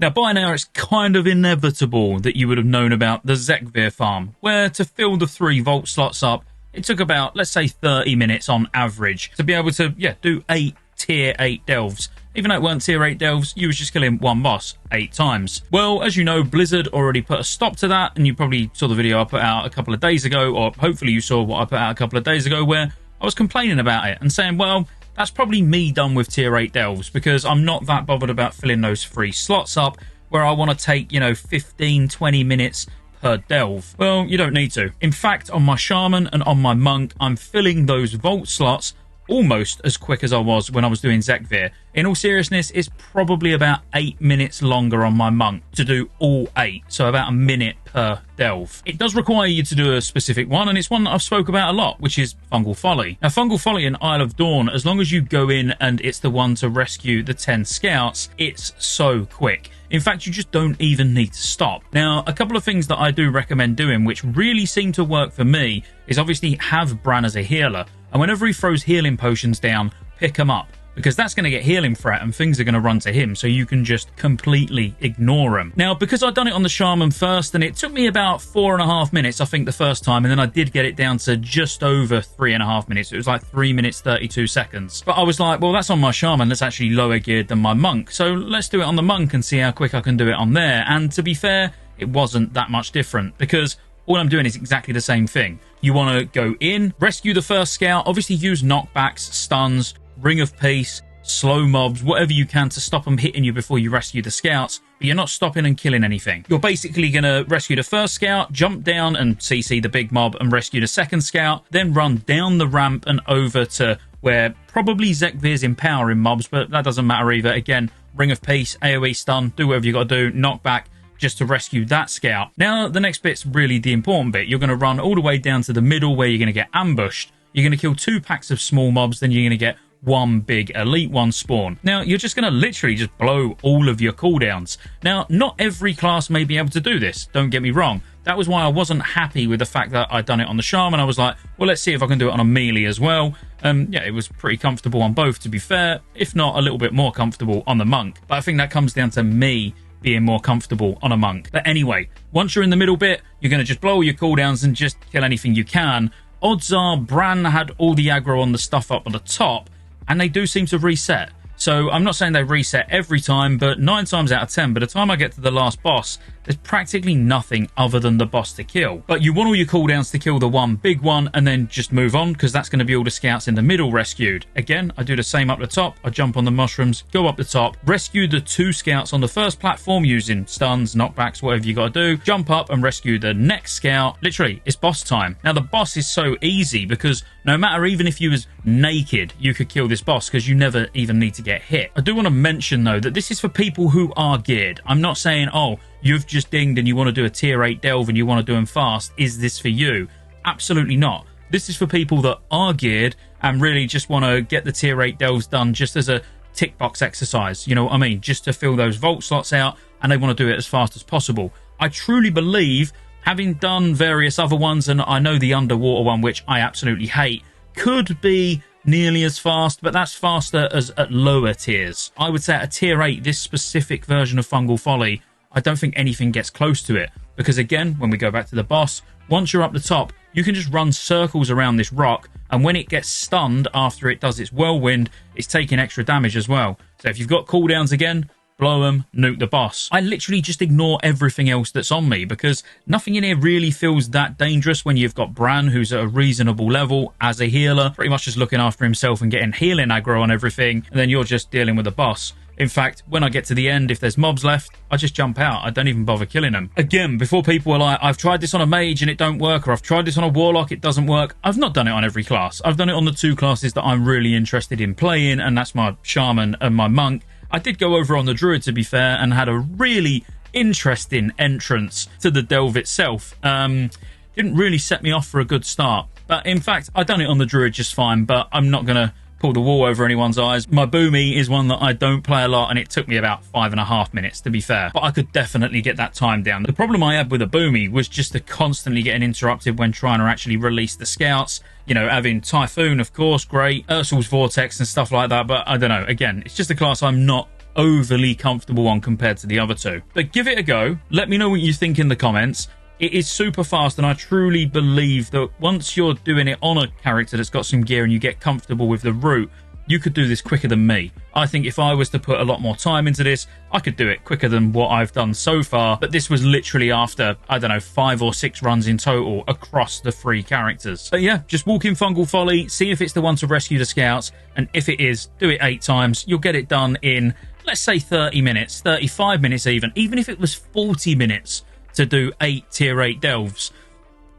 Now, by now, it's kind of inevitable that you would have known about the Zekvir farm, where to fill the 3 vault slots up, it took about, let's say, 30 minutes on average to be able to, do 8 tier 8 delves. Even though it weren't tier 8 delves, you was just killing one boss 8 times. Well, as you know, Blizzard already put a stop to that, and you probably saw the video I put out a couple of days ago, or hopefully you saw what I put out a couple of days ago, where I was complaining about it and saying, well, that's probably me done with tier 8 delves, because I'm not that bothered about filling those 3 slots up where I want to take, 15, 20 minutes per delve. Well, you don't need to. In fact, on my Shaman and on my Monk, I'm filling those vault slots almost as quick as I was when I was doing Zekvir. In all seriousness, it's probably about 8 minutes longer on my Monk to do all 8, so about a minute per delve. It does require you to do a specific one, and it's one that I've spoke about a lot, which is Fungal Folly. Now, Fungal Folly in Isle of Dawn, as long as you go in and it's the one to rescue the 10 scouts, it's so quick. In fact, you just don't even need to stop. Now, a couple of things that I do recommend doing, which really seem to work for me, is obviously have Bran as a healer. And whenever he throws healing potions down, pick them up, because that's going to get healing threat and things are going to run to him, so you can just completely ignore him. Now, because I'd done it on the Shaman first, and it took me about 4.5 minutes, I think, the first time, and then I did get it down to just over 3.5 minutes. It was like 3 minutes 32 seconds. But I was like, well, that's on my Shaman, that's actually lower geared than my Monk, so let's do it on the Monk and see how quick I can do it on there. And to be fair, it wasn't that much different, because all I'm doing is exactly the same thing. You want to go in, rescue the first scout, obviously use knockbacks, stuns, Ring of Peace, slow mobs, whatever you can to stop them hitting you before you rescue the scouts, but you're not stopping and killing anything. You're basically going to rescue the first scout, jump down and CC the big mob and rescue the second scout, then run down the ramp and over to where probably Zekvir's empowering mobs, but that doesn't matter either. Again, Ring of Peace, AoE stun, do whatever you got to do, knockback, just to rescue that scout. Now, the next bit's really the important bit. You're going to run all the way down to the middle where you're going to get ambushed. You're going to kill 2 packs of small mobs, then you're going to get 1 big elite one spawn. Now, you're just going to literally just blow all of your cooldowns. Now, not every class may be able to do this, don't get me wrong. That was why I wasn't happy with the fact that I'd done it on the Shaman. I was like, well, let's see if I can do it on a melee as well. Yeah, it was pretty comfortable on both, to be fair, if not a little bit more comfortable on the Monk. But I think that comes down to me being more comfortable on a Monk. But anyway, once you're in the middle bit, you're going to just blow all your cooldowns and just kill anything you can. Odds are Bran had all the aggro on the stuff up on the top, and they do seem to reset. So I'm not saying they reset every time, but 9 times out of 10, by the time I get to the last boss, there's practically nothing other than the boss to kill. But you want all your cooldowns to kill the one big one and then just move on, because that's going to be all the scouts in the middle rescued. Again, I do the same up the top. I jump on the mushrooms, go up the top, rescue the 2 scouts on the first platform using stuns, knockbacks, whatever you got to do, jump up and rescue the next scout. Literally, it's boss time. Now, the boss is so easy because no matter, even if you was naked, you could kill this boss because you never even need to get hit. I do want to mention, though, that this is for people who are geared. I'm not saying, oh, you've just dinged and you want to do a tier 8 delve and you want to do them fast. Is this for you? Absolutely not. This is for people that are geared and really just want to get the tier 8 delves done just as a tick box exercise. You know what I mean? Just to fill those vault slots out, and they want to do it as fast as possible. I truly believe, having done various other ones, and I know the underwater one, which I absolutely hate, could be nearly as fast, but that's faster as at lower tiers. I would say at a tier 8, this specific version of Fungal Folly, I don't think anything gets close to it. Because again, when we go back to the boss, once you're up the top, you can just run circles around this rock, and when it gets stunned after it does its whirlwind, it's taking extra damage as well. So if you've got cooldowns again, blow them, nuke the boss. I literally just ignore everything else that's on me, because nothing in here really feels that dangerous when you've got Bran, who's at a reasonable level as a healer, pretty much just looking after himself and getting healing aggro on everything, and then you're just dealing with the boss. In fact, when I get to the end, if there's mobs left, I just jump out. I don't even bother killing them. Again, before people are like, I've tried this on a mage and it don't work, or I've tried this on a warlock, it doesn't work. I've not done it on every class. I've done it on the 2 classes that I'm really interested in playing, and that's my Shaman and my Monk. I did go over on the Druid, to be fair, and had a really interesting entrance to the delve itself. Didn't really set me off for a good start. But in fact, I done it on the Druid just fine, but I'm not going to pull the wool over anyone's eyes. My Boomy is one that I don't play a lot, and it took me about 5.5 minutes, to be fair. But I could definitely get that time down. The problem I had with a Boomy was just to constantly getting interrupted when trying to actually release the scouts. You know, having Typhoon, of course, great. Ursul's Vortex and stuff like that. But I don't know. Again, it's just a class I'm not overly comfortable one compared to the other two. But give it a go. Let me know what you think in the comments. It is super fast, and I truly believe that once you're doing it on a character that's got some gear and you get comfortable with the route, you could do this quicker than me. I think if I was to put a lot more time into this, I could do it quicker than what I've done so far. But this was literally after, I don't know, 5 or 6 runs in total across the 3 characters. So yeah, just walk in Fungal Folly, see if it's the one to rescue the scouts. And if it is, do it 8 times. You'll get it done in, let's say 30 minutes, 35 minutes even if it was 40 minutes to do 8 tier 8 delves.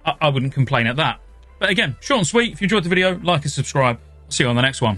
I wouldn't complain at that. But again, short and sweet. If you enjoyed the video, like and subscribe. See you on the next one.